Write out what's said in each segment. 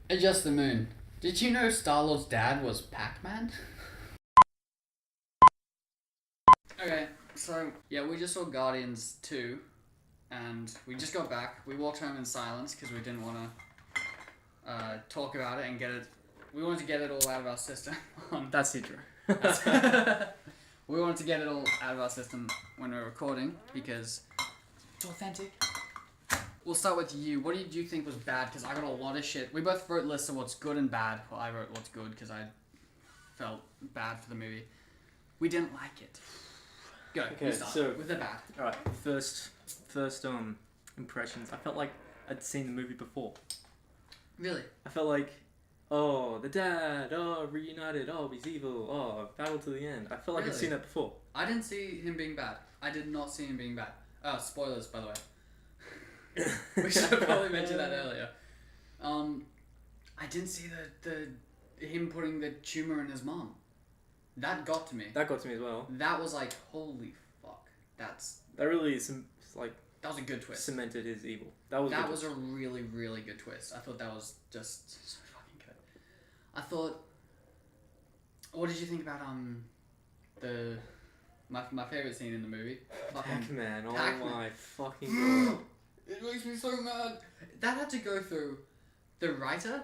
Adjust the moon. Did you know Star-Lord's dad was Pac-Man? Okay, so yeah, we just saw Guardians 2, and we just got back. We walked home in silence because we didn't want to talk about it and get it. We wanted to get it all out of our system. That's the intro. We wanted to get it all out of our system when we were recording because it's authentic. We'll start with you. What did you think was bad? Because I got a lot of shit. We both wrote lists of what's good and bad. Well, I wrote what's good because I felt bad for the movie. We didn't like it. Go. Okay, you start so- with the bad. Alright, first impressions. I felt like I'd seen the movie before. Really? I felt like, oh, the dad, oh, reunited, oh, he's evil, oh, battle to the end. I felt like I'd Really? seen that before. I didn't see him being bad. I did not see him being bad. Oh, spoilers, by the way. We should have probably mentioned that earlier. I didn't see the him putting the tumor in his mom. That got to me. That got to me as well. That was like, holy fuck. That That was a good twist. cemented his evil. That was A really, really good twist. I thought that was just so fucking good. I thought. What did you think about my favorite scene in the movie? Pac-Man, oh Pac-Man. my fucking god. It makes me so mad. That had to go through the writer,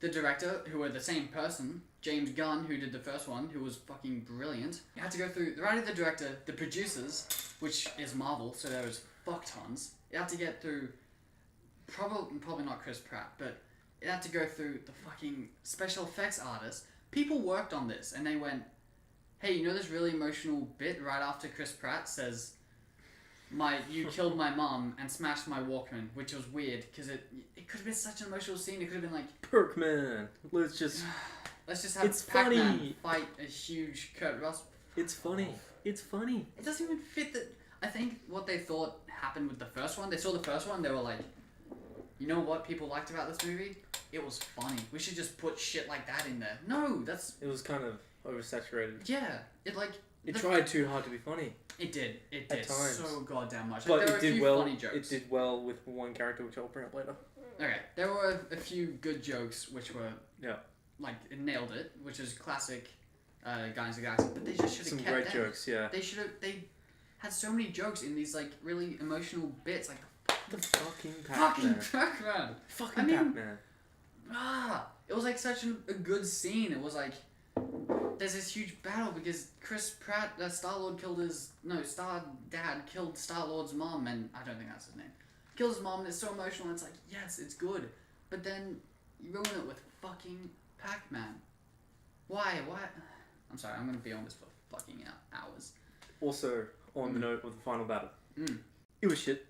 the director, who were the same person, James Gunn, who did the first one, who was fucking brilliant. It had to go through the writer, the director, the producers, which is Marvel, so there was fuck tons. It had to get through, probably not Chris Pratt, but it had to go through the fucking special effects artists. People worked on this, and they went, hey, you know this really emotional bit right after Chris Pratt says, you killed my mom and smashed my Walkman, which was weird because it could have been such an emotional scene. It could have been like, Perkman, let's just have It's Pac-Man funny. fight a huge Kurt Russell. It's funny. It's funny. It doesn't even fit the. I think what they thought happened with the first one. They saw the first one. They were like, you know what people liked about this movie? It was funny. We should just put shit like that in there. No, that's It was kind of oversaturated. yeah. It tried too hard to be funny. It did. It At did times. so goddamn much. But Like, there it were a did few well. funny jokes. It did well with one character, which I'll bring up later. Okay, there were a few good jokes which were Yeah. like it nailed it, which is classic Guardians of the Galaxy. But they just should have Some kept great them. jokes, yeah. They had so many jokes in these like really emotional bits, like The fucking fucking Pac-Man. Pac-Man. Fucking I mean- Pac-Man. It was like such a good scene. It was like there's this huge battle because Chris Pratt, Star-Lord Star-Dad killed Star-Lord's mom, and I don't think that's his name. Kills his mom, and it's so emotional, and it's like, yes, it's good. But then you ruin it with fucking Pac-Man. Why? I'm sorry, I'm gonna be on this for fucking hours. Also, on the note of the final battle. Mm. It was shit.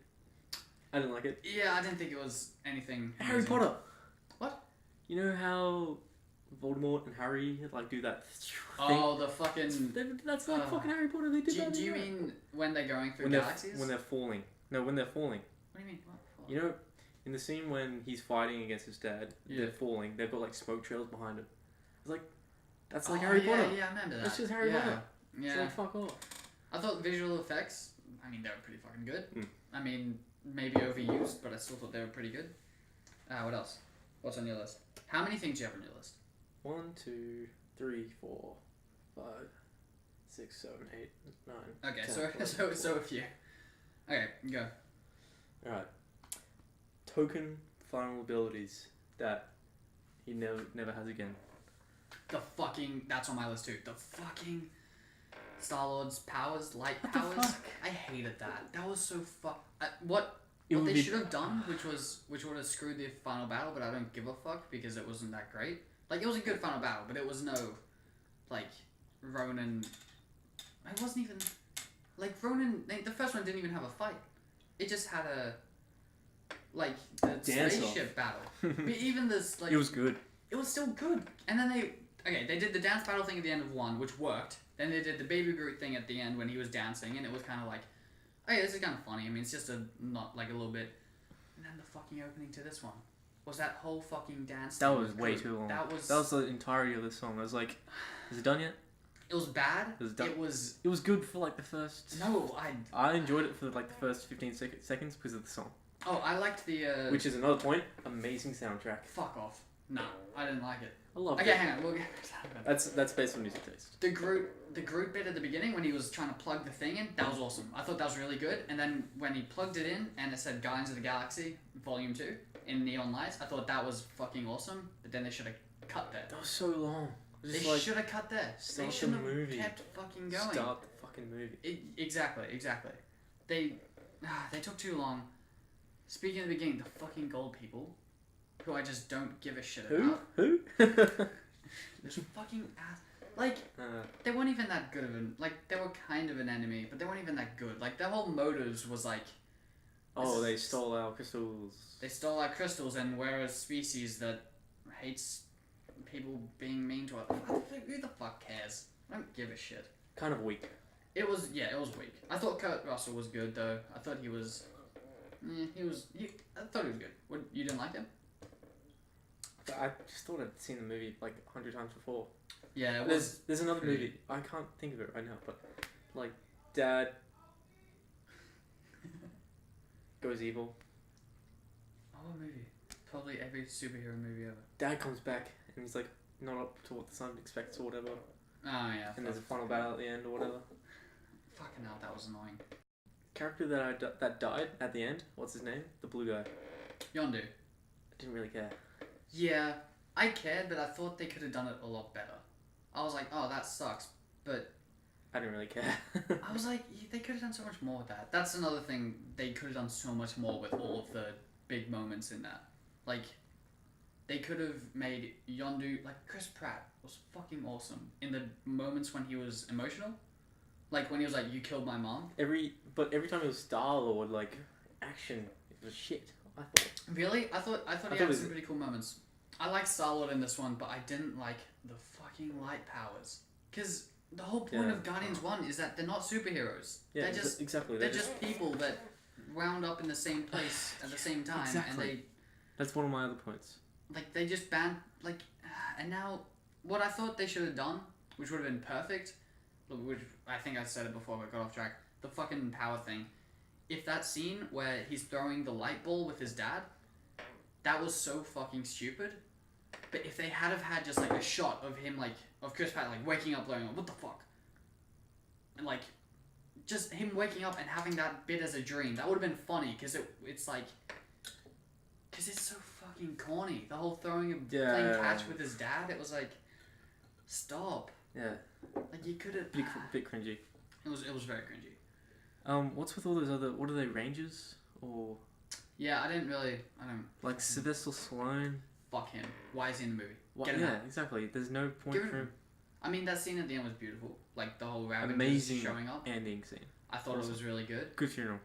I didn't like it. Yeah, I didn't think it was anything. Harry amazing. Potter. What? You know how Voldemort and Harry like do that thing? Oh, the fucking... That's like fucking Harry Potter. They did that. Do you in that. mean when they're going through when galaxies? when they're falling? No, when they're falling. What do you mean? What? You know, in the scene when he's fighting against his dad, Yeah. they're falling. They've got like smoke trails behind him. It's like that's like Oh, Harry yeah, Potter. Yeah, I remember that. That's just Harry yeah. Potter. Yeah. It's like fuck off. I thought visual effects, I mean, they were pretty fucking good. Mm. I mean, maybe overused, but I still thought they were pretty good. What else? What's on your list? How many things do you have on your list? 1, 2, 3, 4, 5, 6, 7, 8, 9. Okay, 10, so 11, so a few. Okay, go. Alright. Token final abilities that he never has again. That's on my list too. The fucking Star-Lord's powers, light What the powers. fuck? I hated that. That was so what It what would they be- should have done, which would have screwed the final battle, but I don't give a fuck because it wasn't that great. Like, it was a good final battle, but it was no, like, Ronan. It wasn't even like Ronan. The first one didn't even have a fight. It just had a like the Dance spaceship battle. But even this like It was good. it was still good. And then they did the dance battle thing at the end of one, which worked. Then they did the Baby Groot thing at the end when he was dancing, and it was kind of like, oh yeah, this is kind of funny. I mean, it's just not like a little bit. And then the fucking opening to this one was that whole fucking dance. That thing was with way Groot. too long. That was the entirety of the song. I was like, is it done yet? it was bad. It was done. It was It was good for like the first. no. I enjoyed it for like the first 15 seconds because of the song. I liked the Which is another point. Amazing soundtrack. fuck off. No, I didn't like it. I love Okay, it. hang on. We'll get That's based on music taste. the Groot bit at the beginning when he was trying to plug the thing in. That was awesome. I thought that was really good. And then when he plugged it in and it said Guardians of the Galaxy Volume 2 in neon lights, I thought that was fucking awesome. But then they should have cut there. That was so long. They Just like should have cut there. They start the shouldn't have movie. kept fucking going. Start the fucking movie. Exactly. They took too long. Speaking of the beginning, the fucking gold people, who I just don't give a shit about. Who? This fucking ass. Like, they weren't even that good of an. Like, they were kind of an enemy, but they weren't even that good. Like, their whole motives was like. Oh, they stole our crystals. They stole our crystals, and we're a species that hates people being mean to us. Who the fuck cares? I don't give a shit. Kind of weak. It was weak. I thought Kurt Russell was good though. I thought he was. I thought he was good. What, you didn't like him? I just thought I'd seen the movie like 100 times before. Yeah, it was. There's another pretty- movie. I can't think of it right now, but like Dad goes evil. Oh, what movie? Probably every superhero movie ever. Dad comes back and he's like not up to what the son expects or whatever. Oh yeah. And there's a final battle at the end or whatever. Fucking hell, that was annoying. Character that died at the end. What's his name? The blue guy. Yondu. I didn't really care. Yeah, I cared, but I thought they could have done it a lot better. I was like, oh, that sucks, but I didn't really care. I was like, they could have done so much more with that. That's another thing. They could have done so much more with all of the big moments in that. Like, they could have made Yondu, like, Chris Pratt was fucking awesome in the moments when he was emotional. Like, when he was like, you killed my mom. every time it was Star-Lord, like, action, it was shit, I thought. Really? I thought he thought had it was- some pretty cool moments. I like Star-Lord in this one, but I didn't like the fucking light powers. Because the whole point Yeah. of Guardians 1 is that they're not superheroes. Yeah, they're just exactly. they're just people that wound up in the same place at the same time, Exactly. and That's one of my other points. they just banned like, and now what I thought they should have done, which would have been perfect, which I think I said it before but got off track. The fucking power thing. If that scene where he's throwing the light ball with his dad, that was so fucking stupid. But if they had have had just like a shot of him of Chris Pratt like waking up going, what the fuck? And like, just him waking up and having that bit as a dream, that would have been funny because it's like, because it's so fucking corny. The whole throwing and playing catch with his dad, it was like, stop. Yeah. Like you could have. Bit cringy. It was very cringy. What's with all those other? What are they? Rangers or Yeah, I don't. like Sylvester Stallone? Fuck him. Why is he in the movie? What? Get him Yeah, out. exactly. There's no point Give him- for him. I mean, that scene at the end was beautiful. Like the whole rabbit Amazing showing up. ending scene. I thought Awesome. it was really good. Good funeral.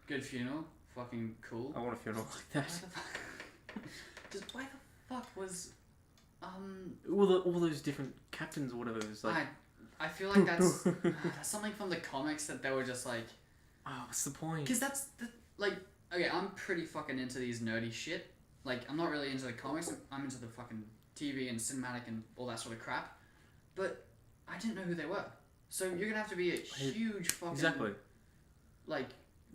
Good funeral. Fucking cool. I want a funeral like Why that. the fuck? Just why the fuck was All those different captains or whatever. It was like, I feel like that's something from the comics that they were just like, oh, what's the point? because like, okay, I'm pretty fucking into these nerdy shit. Like, I'm not really into the comics. I'm into the fucking TV and cinematic and all that sort of crap. But I didn't know who they were. So you're gonna have to be a huge fucking Exactly. like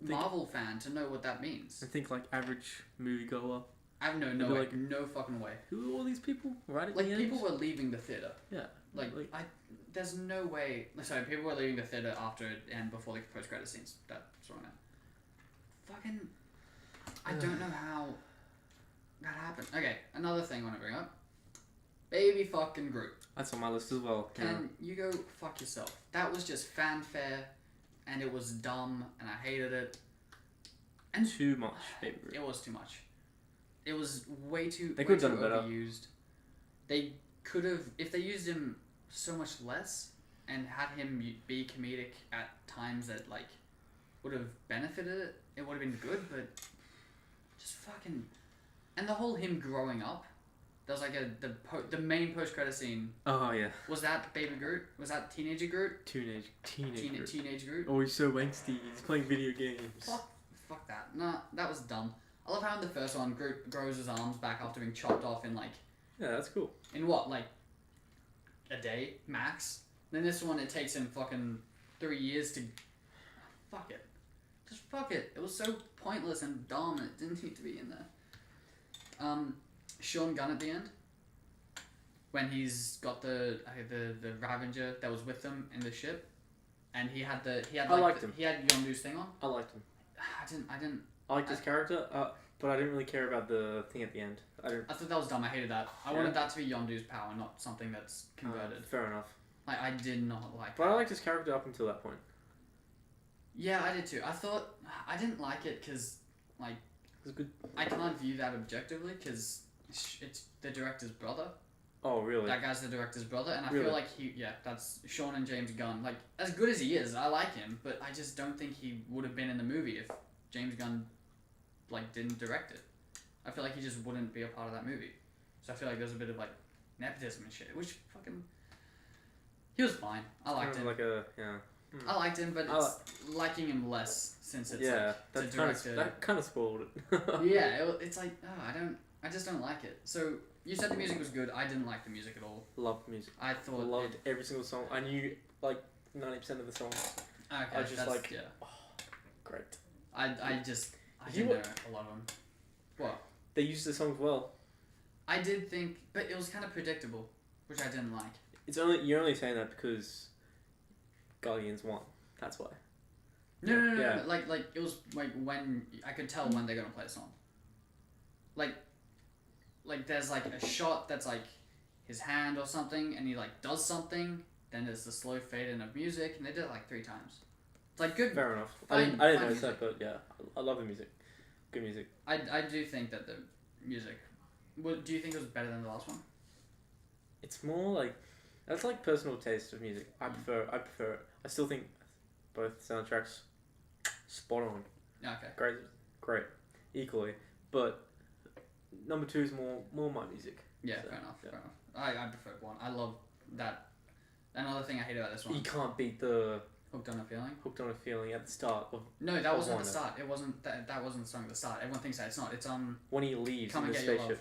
Marvel fan to know what that means. I think like average moviegoer. I have no They'd be way, like, no fucking way. Who are all these people? Right at Like the end. people were leaving the theater. Yeah. Like there's no way. Sorry, people were leaving the theater after and before the post-credit scenes. That's what I meant. Fucking, I don't know how that happened. Okay, another thing I want to bring up. Baby fucking Groot. That's on my list as well. Can you go fuck yourself? That was just fanfare, and it was dumb, and I hated it. And Too much, Baby Groot. it was too much. It was way too. They way could have too done it better. overused. They could have, if they used him so much less and had him be comedic at times that like would have benefited it. It would have been good, but just fucking. And the whole him growing up. There was like the main post credit scene. Oh yeah. Was that Baby Groot? Was that teenager Groot? Teenage Groot. Teenage Groot. Oh, he's so angsty. He's playing video games. Fuck that. Nah, that was dumb. I love how in the first one Groot grows his arms back after being chopped off in like. Yeah, that's cool. In what, like a day max? Then this one it takes him fucking 3 years to. Fuck it. Just fuck it. It was so pointless and dumb. It didn't need to be in there. Sean Gunn at the end. when he's got the Ravager that was with them in the ship, and he had liked him. He had Yondu's thing on. I liked him. I didn't. I liked his character, but I didn't really care about the thing at the end. I thought that was dumb. I hated that. I wanted that to be Yondu's power, not something that's converted. Fair enough. Like, I did not like. But I liked his character up until that point. Yeah, I did too. I didn't like it because like It was good. I can't view that objectively because it's the director's brother. Oh really? That guy's the director's brother, and I Really? feel like that's Sean and James Gunn. Like, as good as he is, I like him, but I just don't think he would have been in the movie if James Gunn, like, didn't direct it. I feel like he just wouldn't be a part of that movie. So I feel like there's a bit of, like, nepotism and shit, which fucking... He was fine. I liked him. Like a, I liked him, but it's liking him less since it's, that kind of spoiled it. Yeah, it's like, I just don't like it. So... You said the music was good. I didn't like the music at all. Loved the music. I thought loved every single song. I knew like 90% of the songs. Okay, I was just like, yeah. Oh, great. I didn't know a lot of them. What? They used the songs well. I did think, but it was kind of predictable, which I didn't like. You're only saying that because Guardians won. That's why. No. Like it was like when I could tell when they're gonna play a song. Like there's like a shot that's like his hand or something, and he like does something. Then there's the slow fade in of music, and they did it like 3 times. It's like good. Fair enough. I didn't notice that, but yeah, I love the music. Good music. I do think that the music. Do you think it was better than the last one? It's more like that's like personal taste of music. I prefer it. I still think both soundtracks spot on. Okay. Great, equally, but. Number 2 is more my music. Yeah, so, fair enough. I prefer one. I love that. Another thing I hate about this one. You can't beat the Hooked on a Feeling. Hooked on a Feeling at the start of. No, that wasn't at the start. It wasn't that wasn't the song at the start. Everyone thinks that it's not. It's when he leaves Come in and the Get Your spaceship. Love.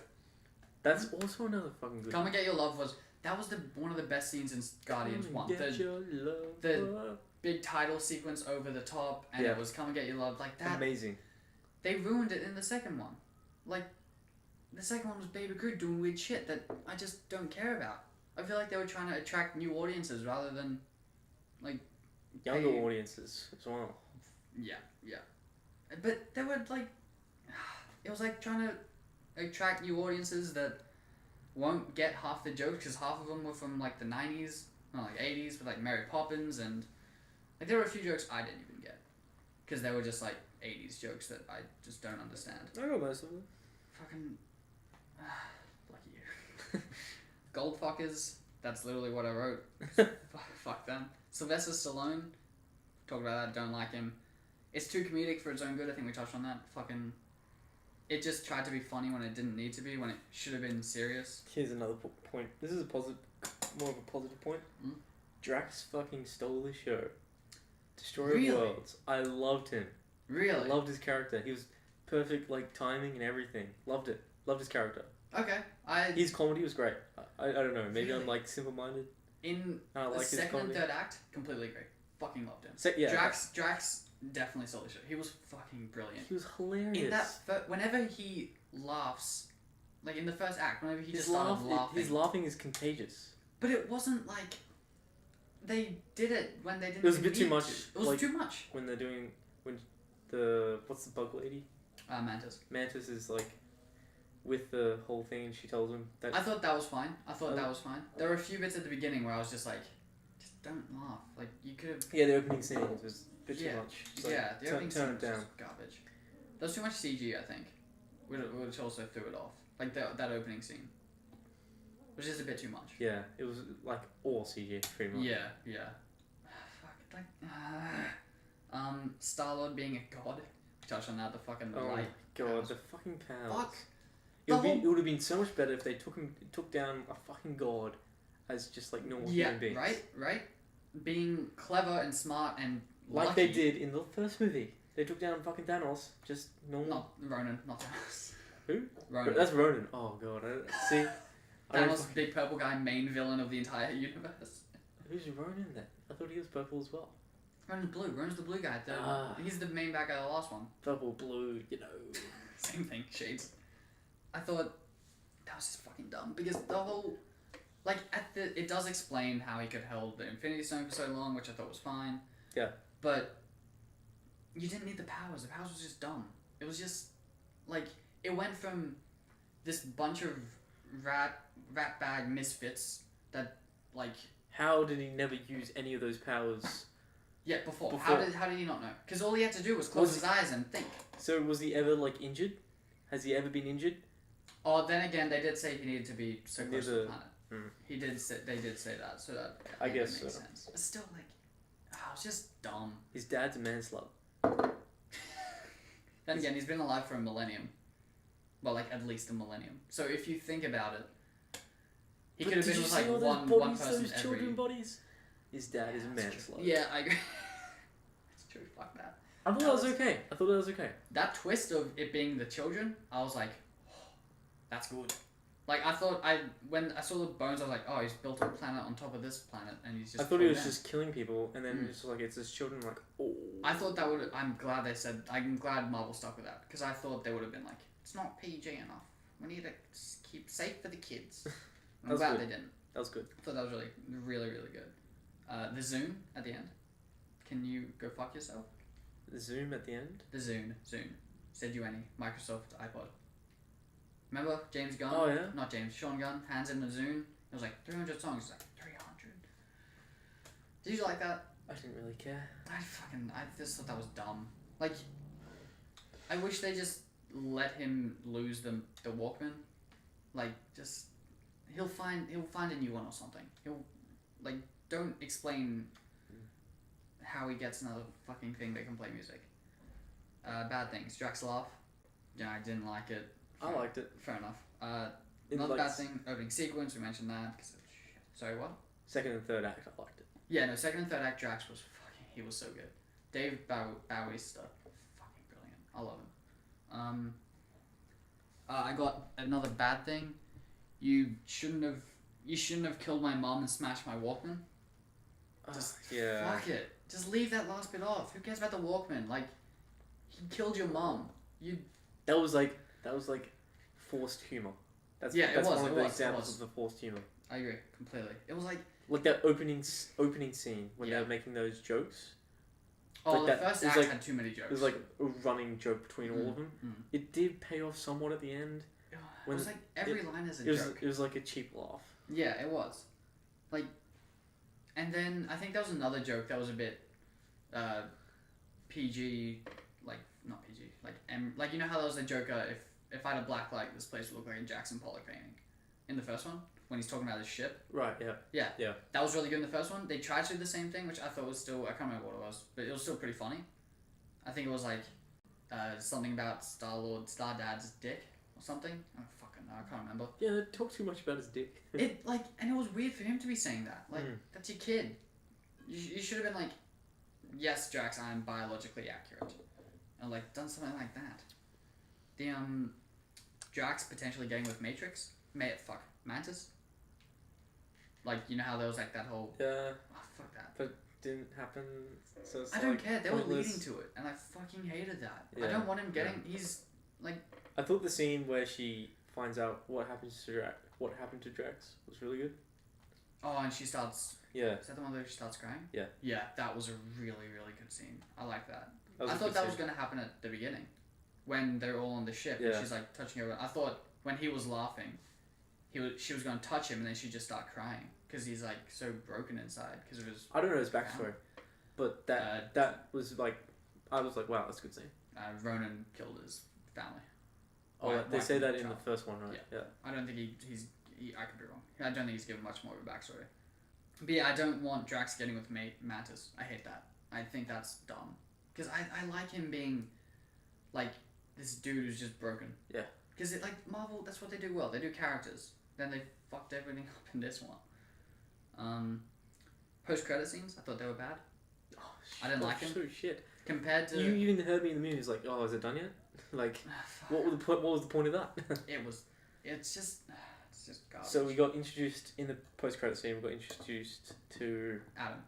That's also another fucking good. Come and Get Your Love was one of the best scenes in Guardians 1. The big title sequence over the top, and it was Come and Get Your Love like that. Amazing. They ruined it in the second one. Like. The second one was Baby Groot doing weird shit that I just don't care about. I feel like they were trying to attract new audiences rather than, like... Younger audiences as well. Yeah. But they were like... It was like trying to attract new audiences that won't get half the jokes because half of them were from like the 90s, not like 80s, but like Mary Poppins and... Like there were a few jokes I didn't even get. Because they were just like 80s jokes that I just don't understand. I got most of them. Fucking... Lucky you. Goldfuckers, that's literally what I wrote. Fuck them. Sylvester Stallone, talked about that, don't like him. It's too comedic for its own good, I think we touched on that. Fucking... It just tried to be funny when it didn't need to be, when it should have been serious. Here's another point. This is more of a positive point. Drax fucking stole the show. Destroyer of Worlds. I loved him. Really? I loved his character. He was perfect, like, timing and everything. Loved it. Loved his character. Okay. His comedy was great. I don't know. Maybe really? I'm like simple-minded. In the second and third act, completely agree. Fucking loved him. Drax definitely stole the show. He was fucking brilliant. He was hilarious. In that, whenever he laughs, like in the first act, whenever he just started laughing. His laughing is contagious. But it wasn't like they did it when they didn't. It was a bit too much. It was too much. When they're doing what's the bug lady? Mantis. Mantis is like with the whole thing, and she tells him that. I thought that was fine. There were a few bits at the beginning where I was just like, just don't laugh. Like you could have. Yeah, the opening scene was a bit too much. Like, the opening scene was down. just garbage. There was too much CG, I think, which also threw it off. Like that opening scene, which is a bit too much. Yeah, it was like all CG pretty much. Yeah. Fuck, Star-Lord being a god. We touched on that. The fucking light. God, the fucking powers. Fuck. It would have been so much better if they took down a fucking god as just like normal human beings. Right. Being clever and smart and like lucky. they did in the first movie. They took down fucking Thanos, just normal. Not Ronan, not Thanos. Who? Ronan. That's Ronan. Oh god, see. Thanos, big purple guy, main villain of the entire universe. Who's Ronan then? I thought he was purple as well. Ronan's blue. Ronan's the blue guy. He's the main bad guy of the last one. Purple, blue, Same thing, shades. I thought that was just fucking dumb because the whole like it does explain how he could hold the Infinity Stone for so long, which I thought was fine. Yeah. But you didn't need the powers. The powers was just dumb. It was just like it went from this bunch of rat bag misfits that like. How did he never use any of those powers? Yeah, before. How did he not know? Because all he had to do was close his eyes and think. So was he ever like injured? Has he ever been injured? Oh, then again, they did say he needed to be so close to the planet. Hmm. He did. They did say that, so that I guess makes so. sense. But still, like, it's just dumb. His dad's a manslaughter. Then again, he's been alive for a millennium. Well, like at least a millennium. So if you think about it, he could have been with like one person those every. children bodies? His dad is a manslaughter. Yeah, I agree. It's true. Fuck that. I thought that was okay. That twist of it being the children, I was like, oh, that's good. Like when I saw the bones, I was like, oh, he's built a planet on top of this planet, and he's just. I thought he was just killing people, and then it's like it's his children. Like, oh. I thought that would. I'm glad they said. I'm glad Marvel stuck with that because I thought they would have been like, it's not PG enough. We need to keep safe for the kids. I'm glad they didn't. That was good. I thought that was really, really, really good. The Zune at the end. Can you go fuck yourself? The Zoom at the end. The Zune. Said you any Microsoft iPod. Remember James Gunn? Oh yeah. Not James. Sean Gunn hands him the Zune. It was like 300 songs. It's like 300. Did you like that? I didn't really care. I just thought that was dumb. Like, I wish they just let him lose the Walkman. Like, just he'll find a new one or something. Don't explain how he gets another fucking thing that can play music. Bad things. Drax laugh. Yeah, I didn't like it. I liked it. Fair enough. Another bad thing. Opening sequence. We mentioned that. Sorry, what? Second and third act, I liked it. Yeah, no. Second and third act. Drax was he was so good. Dave Bautista, fucking brilliant. I love him. I got another bad thing. You shouldn't have killed my mom and smashed my Walkman. Just fuck it. Just leave that last bit off. Who cares about the Walkman? Like, he killed your mom. That was like forced humor. That's one of the examples of the forced humor. I agree completely. It was like that opening scene when they were making those jokes. Oh, like the first act had too many jokes. It was like a running joke between all of them. It did pay off somewhat at the end. It was like every line is a joke. It was like a cheap laugh. Yeah, it was. Like, and then I think there was another joke that was a bit PG, like not PG, like you know how there was a joke if I had a black light, this place would look like a Jackson Pollock painting. In the first one, when he's talking about his ship. Right. Yeah. Yeah. That was really good in the first one. They tried to do the same thing, which I thought was still I can't remember what it was, but it was still pretty funny. I think it was like something about Star Dad's dick or something. Oh fucking no, I can't remember. Yeah, they talk too much about his dick. And it was weird for him to be saying that. Like that's your kid. You should have been like, yes, Drax, I'm biologically accurate, and like done something like that. The Drax potentially getting with Matrix. Mantis. Like, you know how there was like that whole. Yeah. Oh, fuck that. But didn't happen. So it's I don't care. They were pointless. leading to it, and I fucking hated that. Yeah. I don't want him getting. He's like. I thought the scene where she finds out what happened to Drax was really good. Oh, and she starts. Yeah. Is that the one where she starts crying? Yeah. Yeah, that was a really, really good scene. I like that. I thought that was gonna happen at the beginning, when they're all on the ship. Yeah. And she's like touching her. I thought when he was laughing, she was gonna touch him, and then she'd just start crying because he's like so broken inside because of his. I don't know his backstory, but that was like, I was like, wow, that's a good scene. Ronan killed his family. Oh, they say that in the first one, right? Yeah. I don't think he's. I could be wrong. I don't think he's given much more of a backstory. But yeah, I don't want Drax getting with Mantis. I hate that. I think that's dumb. Because I like him being, like, this dude who's just broken. Yeah. Because like Marvel, that's what they do well. They do characters. Then they fucked everything up in this one. Post-credit scenes, I thought they were bad. Oh, I didn't like him. So shit. Compared to... You even heard me in the movie. It's like, oh, is it done yet? Like, what was the point of that? It's just garbage. So we got introduced in the post-credit scene. We got introduced to Adam.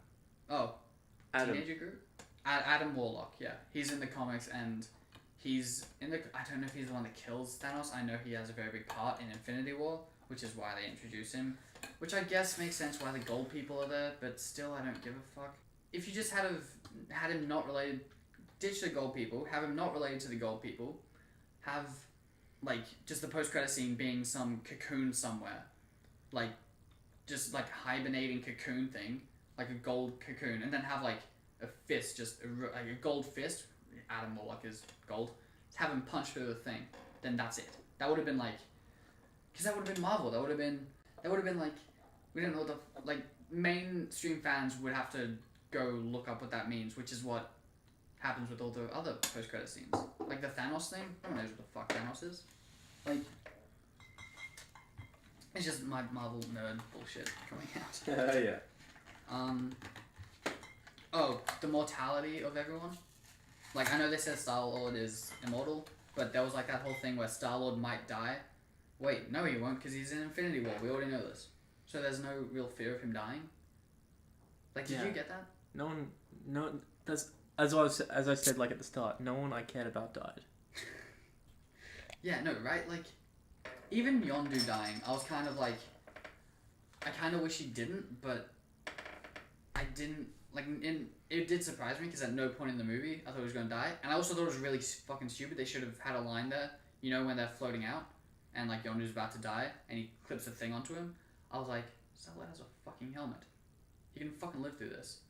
Oh. Adam. Teenager group? Adam Warlock, yeah. He's in the comics and he's in the... I don't know if he's the one that kills Thanos. I know he has a very big part in Infinity War, which is why they introduce him. Which I guess makes sense why the gold people are there, but still I don't give a fuck. If you just had him not related, ditch the gold people, have him not related to the gold people, have like just the post-credit scene being some cocoon somewhere, like just like hibernating cocoon thing, like a gold cocoon, and then have like a fist, just like a gold fist, Adam Warlock is gold, have him punch through the thing, then that's it. That would have been like, because that would have been Marvel, that would have been like, we don't know what the, like, mainstream fans would have to go look up what that means, which is what happens with all the other post-credit scenes. Like the Thanos thing, no one knows what the fuck Thanos is. Like, it's just my Marvel nerd bullshit coming out. Yeah. Oh, the mortality of everyone. Like, I know they said Star-Lord is immortal, but there was like that whole thing where Star-Lord might die. Wait, no he won't, because he's in Infinity War, we already know this. So there's no real fear of him dying? Like, did you get that? No, that's, as I said like at the start, no one I cared about died. Yeah, no, right? Like, even Yondu dying, I was kind of like, I kind of wish he didn't, but I didn't, like, it did surprise me, because at no point in the movie I thought he was going to die, and I also thought it was really fucking stupid. They should have had a line there, you know, when they're floating out, and like Yondu's about to die, and he clips a thing onto him. I was like, Star-Lord has a fucking helmet. He can fucking live through this.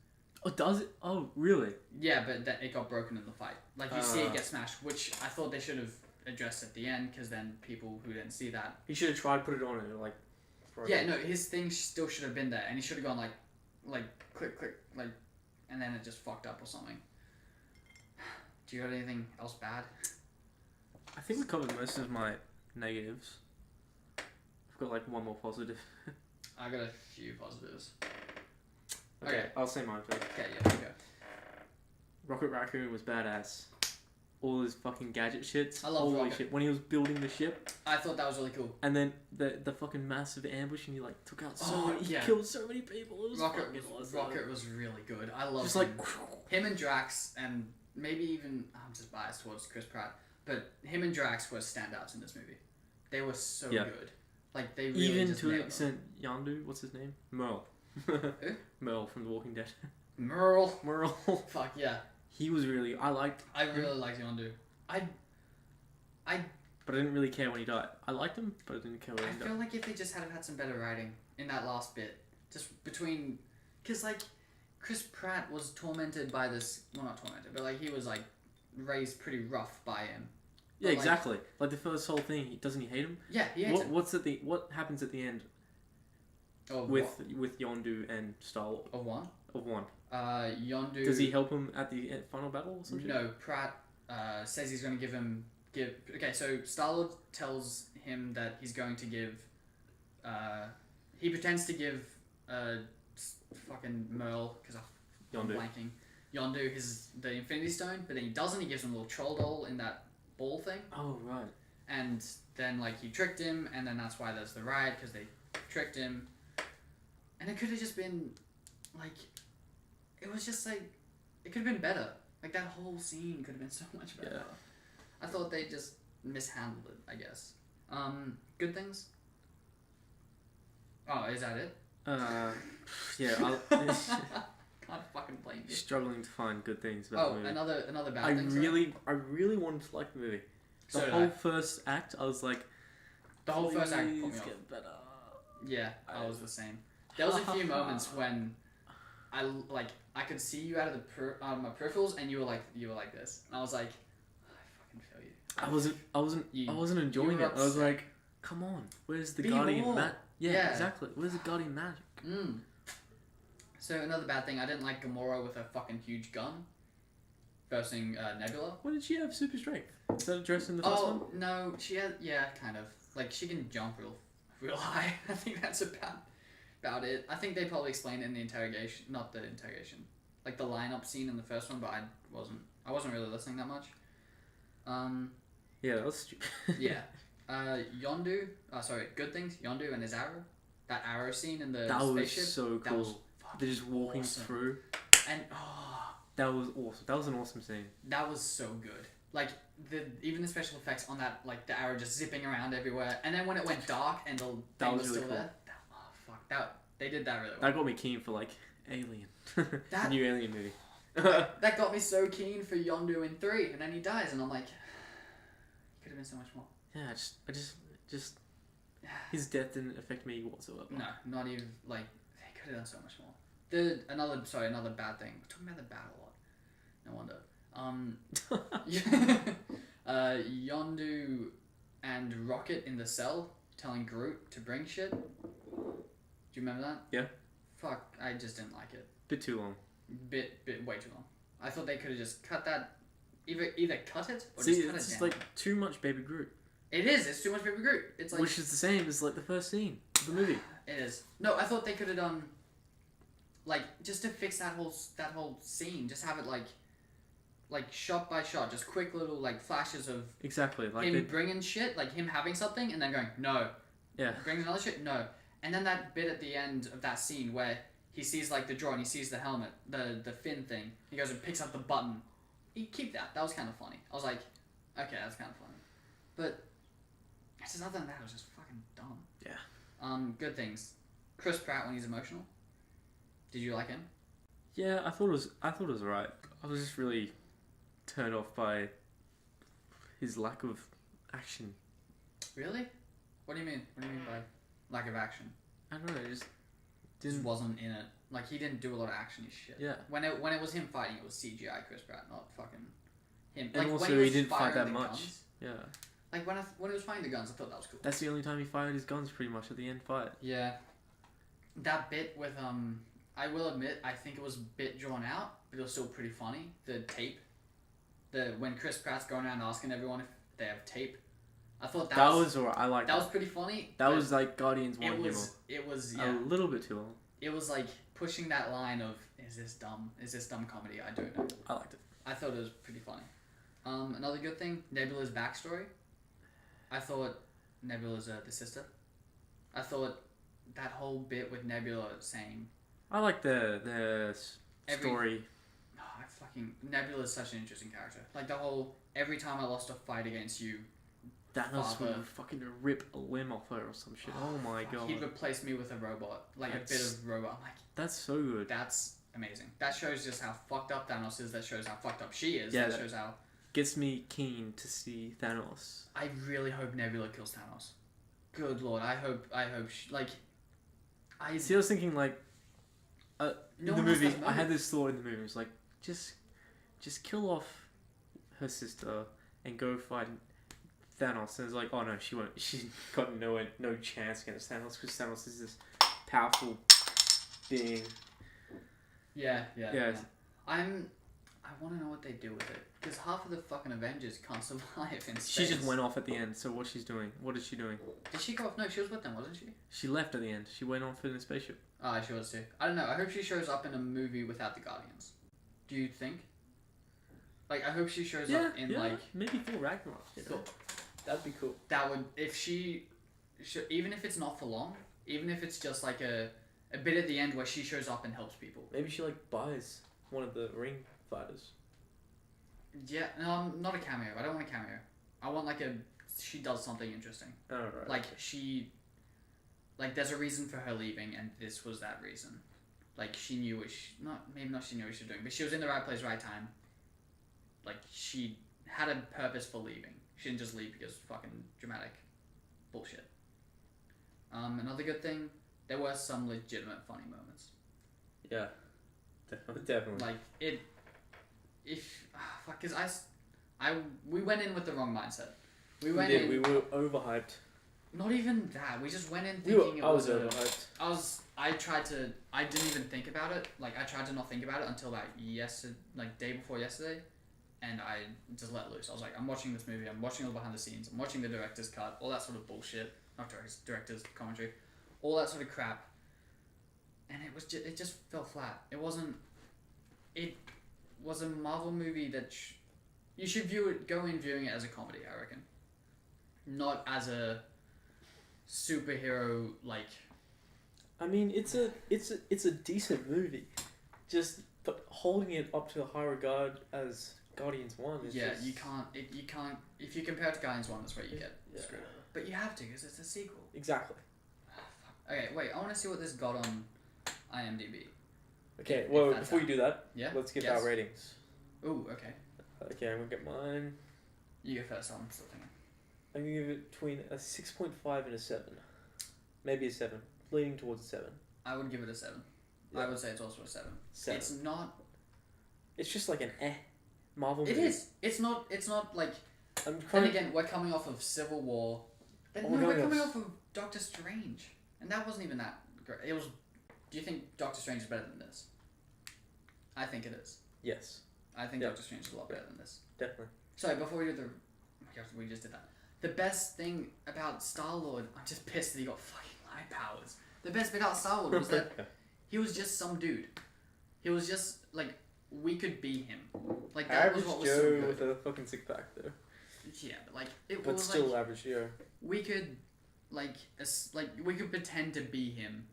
Oh, does it? Oh, really? Yeah, but it got broken in the fight. Like, you see it get smashed, which I thought they should have addressed at the end, because then people who didn't see that... He should have tried to put it on and, like... Yeah, no, his thing still should have been there, and he should have gone, like, click, like, and then it just fucked up or something. Do you got anything else bad? I think we covered most of my negatives. I've got, like, one more positive. I got a few positives. Okay, I'll say mine first. Okay, yeah, you go. Rocket Raccoon was badass. All his fucking gadget shits. I love Holy Rocket. shit. When he was building the ship. I thought that was really cool. And then the fucking massive ambush and he like took out so many, he yeah. killed so many people. It was Rocket fucking awesome. Rocket was really good. I love just him. like Him and Drax, and maybe even, I'm just biased towards Chris Pratt, but him and Drax were standouts in this movie. They were so good. Like, they really even just to an nailed extent, Yondu, what's his name? Merle. Who? Merle from The Walking Dead. Merle. Merle. Fuck yeah. He was really, I really liked Yondu. But I didn't really care when he died. I liked him, but I didn't care when he died. I feel like if they just had some better writing in that last bit, just between, because like Chris Pratt was tormented by this, well not tormented, but like he was like raised pretty rough by him. Yeah, exactly. Like the first whole thing, doesn't he hate him? Yeah, he hates him. What happens at the end Of with Yondu and Star-Lord? Of one? Of one. Yondu. Does he help him at the final battle or something? No, Pratt says he's going to okay, so Star-Lord tells him that he's going to give, he pretends to give fucking Merle, because I'm blanking, Yondu the Infinity Stone, but then he doesn't. He gives him a little troll doll in that ball thing. Oh, right. And then, like, he tricked him, and then that's why there's the riot, because they tricked him. And it could have just been, like, it was just, like, it could have been better. Like, that whole scene could have been so much better. Yeah. I thought they just mishandled it, I guess. Good things? Oh, is that it? Yeah, Can't fucking blame you. Struggling to find good things about the movie. Another bad thing. I really wanted to like the movie. The So whole first act, I was like, the whole first act put me off. Get better. Yeah, I was the same. There was a few moments when I could see you out of my peripherals, and you were like this, and I was like, I fucking feel you. I wasn't enjoying it. I was like, come on, where's the Guardian magic? Yeah, exactly. Where's the Guardian magic? So another bad thing, I didn't like Gamora with a fucking huge gun versing Nebula. What did she have super strength? Is that addressed in the first one? Oh, no, she had, yeah, kind of. Like, she can jump real high. I think that's about it. I think they probably explained it in the interrogation, not the interrogation. Like, the lineup scene in the first one, but I wasn't really listening that much. Yeah, that was stupid. Yeah. Yondu, good things, Yondu and his arrow. That arrow scene in the spaceship. That was so cool. That was They're just walking through. And, that was awesome. That was an awesome scene. That was so good. Like, even the special effects on that, like, the arrow just zipping around everywhere. And then when it went dark and the thing was still there. They did that really well. That got me keen for like Alien, the That- new Alien movie. That got me so keen for Yondu in 3, and then he dies, and I'm like, he could have been so much more. Yeah, I just his death didn't affect me whatsoever. No, not even like they could have done so much more. Another bad thing. We're talking about the bad a lot. No wonder. Yondu and Rocket in the cell telling Groot to bring shit. Do you remember that? Yeah. Fuck, I just didn't like it. Bit too long. Bit way too long. I thought they could have just cut that. Either cut it or See, just cut it's it just down. like too much Baby Groot. It is. It's too much Baby Groot. It's like Which is the same as like the first scene of the movie. It is. No, I thought they could have done, like, just to fix that whole scene. Just have it like shot by shot, just quick little like flashes of Exactly. Like him bringing shit, like him having something, and then going no, yeah. brings another shit, no, and then that bit at the end of that scene where he sees like the drawer and he sees the helmet, the fin thing. He goes and picks up the button. He keep that. That was kind of funny. I was like, okay, that's kind of funny, but it's just other than that, it was just fucking dumb. Yeah. Good things. Chris Pratt when he's emotional. Did you like him? Yeah, I thought it was alright. I was just really turned off by his lack of action. Really? What do you mean? What do you mean by lack of action? I don't know, it just Just didn't. wasn't in it. Like he didn't do a lot of actiony shit. Yeah. When it was him fighting, it was CGI Chris Pratt, not fucking him. And Like also, when he was didn't fight firing that the much. guns, Yeah. like when he was firing the guns, I thought that was cool. That's the only time he fired his guns, pretty much, at the end fight. Yeah. That bit with I will admit, I think it was a bit drawn out, but it was still pretty funny. The tape. When Chris Pratt's going around asking everyone if they have tape. I thought That was alright. I like that was pretty funny. That but was like Guardians 1 it humor. was A little bit too long. It was like pushing that line of is this dumb comedy? I don't know. I liked it. I thought it was pretty funny. Another good thing, Nebula's backstory. I thought Nebula's the sister. I thought that whole bit with Nebula saying, I like the story. Nebula's such an interesting character. Like the whole every time I lost a fight against you, Thanos Father. would fucking rip a limb off her or some shit. Oh my fuck, god. he'd replace me with a robot, like a bit That's- of robot. I'm like, That's so good. that's amazing. That shows just how fucked up Thanos is. That shows how fucked up she is. Yeah, that that- shows how. Gets me keen to see Thanos. I really hope Nebula kills Thanos. Good lord, I hope she, like. See, I was thinking like No in the one else movie. has I had motive. this thought in the movie. It was like just kill off her sister and go fight Thanos. And it's like, oh no, she won't. She's got no chance against Thanos because Thanos is this powerful being. Yeah. Yeah. I want to know what they do with it because half of the fucking Avengers can't survive in space. She just went off at the end. So what's she's doing? What is she doing? Did she go off? No, she was with them, wasn't she? She left at the end. She went off in a spaceship. Ah, she was too. I don't know. I hope she shows up in a movie without the Guardians. Do you think? Like, I hope she shows up in like maybe Thor Ragnarok. Thor. That'd be cool. That would if she, even if it's not for long, even if it's just like a bit at the end where she shows up and helps people. Maybe she like buys one of the ring fighters. Yeah, no, not a cameo. I don't want a cameo. I want like she does something interesting. Oh, right. Like there's a reason for her leaving, and this was that reason. Like she knew what she maybe not she knew what she was doing, but she was in the right place, right time. Like she had a purpose for leaving. She didn't just leave because fucking dramatic bullshit. Another good thing, there were some legitimate funny moments. Yeah, definitely. Like we went in with the wrong mindset. We went in. We were overhyped. Not even that. We just went in thinking I was overhyped. I didn't even think about it. Like I tried to not think about it until like day before yesterday, and I just let loose. I was like, I'm watching this movie. I'm watching all behind the scenes. I'm watching the director's cut. All that sort of bullshit. Not director's commentary. All that sort of crap. And it just fell flat. It wasn't. It was a Marvel movie that you should go in viewing it as a comedy. I reckon. Not as a superhero like. I mean, it's a decent movie, but holding it up to a high regard as Guardians 1 is Yeah, just... you can't if you compare it to Guardians 1, that's where you get Yeah. screwed. But you have to because it's a sequel. Exactly. Okay, wait. I want to see what this got on IMDb. Okay, If well, that's before you out. do that, Yeah. let's get Yes. our ratings. Ooh. Okay. Okay, I'm gonna get mine. You go first. I'm still thinking. I'm gonna give it between a 6.5 and a 7. Maybe a 7. Leaning towards a 7. I would give it a 7. Yeah. I would say it's also a 7. 7. It's not. It's just like an Marvel It movie. is. It's not. It's not like. I'm Then trying again, we're coming off of Civil War. Then, Oh, no, no, we're yes. coming off of Doctor Strange, and that wasn't even that great. It was. Do you think Doctor Strange is better than this? I think it is. Yes, I think Yeah. Doctor Strange is a lot better than this. definitely. Sorry, before we do the. Oh my gosh, we just did that. The best thing about Star Lord, I'm just pissed that he got fucking light powers. The best bit about Star Lord was that he was just some dude. He was just like we could be him. Like that Average was what was Joe so with good. a fucking sick back though. Yeah, but like it But was still like average Joe. we could like we could pretend to be him.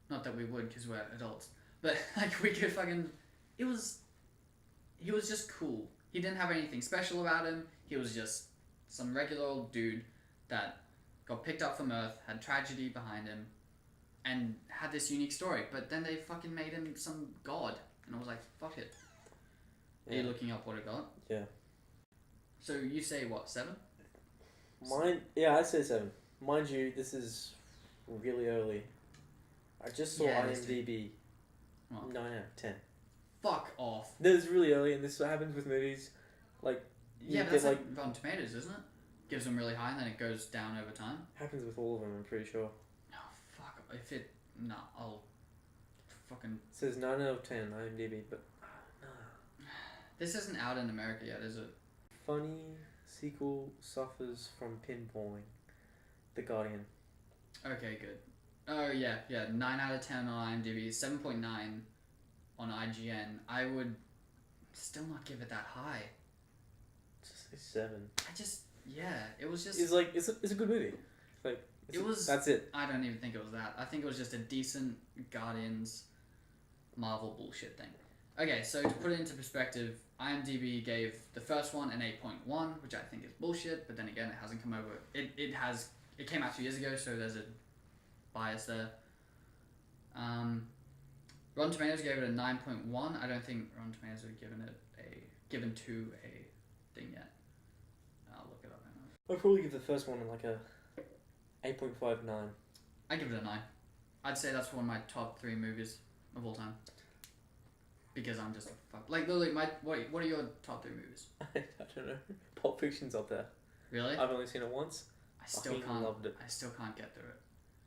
Not that we would because we're adults, but like we could fucking. He was just cool. He didn't have anything special about him. He was just some regular old dude that got picked up from Earth, had tragedy behind him, and had this unique story. But then they fucking made him some god, and I was like, fuck it. Are you Yeah. looking up what it got? Yeah. So you say what, 7? Mine, yeah, I'd say 7. Mind you, this is really early. I just saw Yeah, it is IMDb. What? 9 out of 10. Fuck off. This is really early, and this is what happens with movies. Like, you Yeah, but get that's like Rotten Tomatoes, isn't it? Gives them really high and then it goes down over time. happens with all of them. I'm pretty sure. Oh, fuck. If it... Nah, I'll... Fucking... It says 9 out of 10 IMDb, but nah. This isn't out in America yet, is it? Funny sequel suffers from pinballing. The Guardian. Okay, good. Oh, yeah, 9 out of 10 on IMDb, 7.9 on IGN. I would still not give it that high. Just say 7. I just... Yeah, it was just... It's like it's a good movie. Like that's it. I don't even think it was that. I think it was just a decent Guardians Marvel bullshit thing. Okay, so to put it into perspective, IMDb gave the first one an 8.1, which I think is bullshit, but then again, it hasn't come over... It came out 2 years ago, so there's a bias there. Rotten Tomatoes gave it a 9.1. I don't think Rotten Tomatoes have given to a thing yet. I'll look it up. Hang on. I'd probably give the first one like a 8.59. I give it a 9. I'd say that's one of my top 3 movies of all time. Because I'm just a fuck. Like literally, what are your top 3 movies? I don't know. Pulp Fiction's up there. Really? I've only seen it once. I still fucking can't. loved it. I still can't get through it.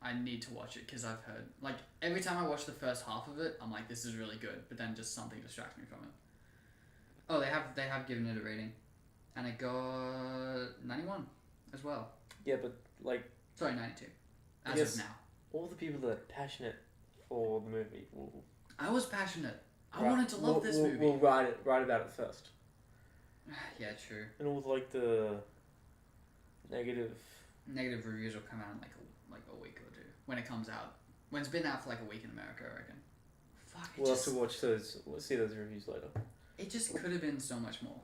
I need to watch it because I've heard like every time I watch the first half of it, I'm like, this is really good, but then just something distracts me from it. Oh, they have given it a rating, and it got 91 as well. Yeah, but like Sorry, 92. As Yes. of now, all the people that are passionate for the movie will I was passionate. I wanted to love this movie. We'll write about it first. Yeah, true. And all like the negative. Negative reviews will come out in like a week or two when it comes out. When it's been out for like a week in America, I reckon. Fuck. We'll have to watch those. We'll see those reviews later. It just could have been so much more.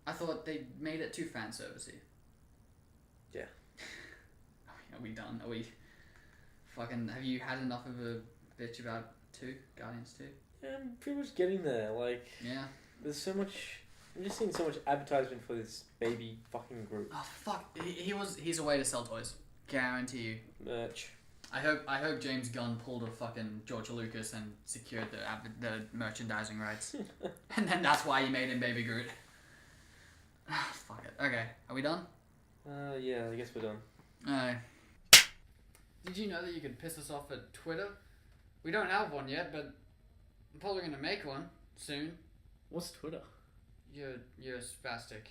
I thought they made it too fan servicey. Yeah. Are we done? Are we fucking? Have you had enough of a bitch about Guardians 2? Yeah, I'm pretty much getting there. Like, Yeah. there's so much. I'm just seeing so much advertisement for this baby fucking group. Oh fuck. He's a way to sell toys. Guarantee you. Merch. I hope James Gunn pulled a fucking George Lucas and secured the merchandising rights, and then that's why he made him Baby Groot. Fuck it. Okay, are we done? Yeah, I guess we're done. Alright. Did you know that you could piss us off at Twitter? We don't have one yet, but I'm probably gonna make one soon. What's Twitter? You're a spastic.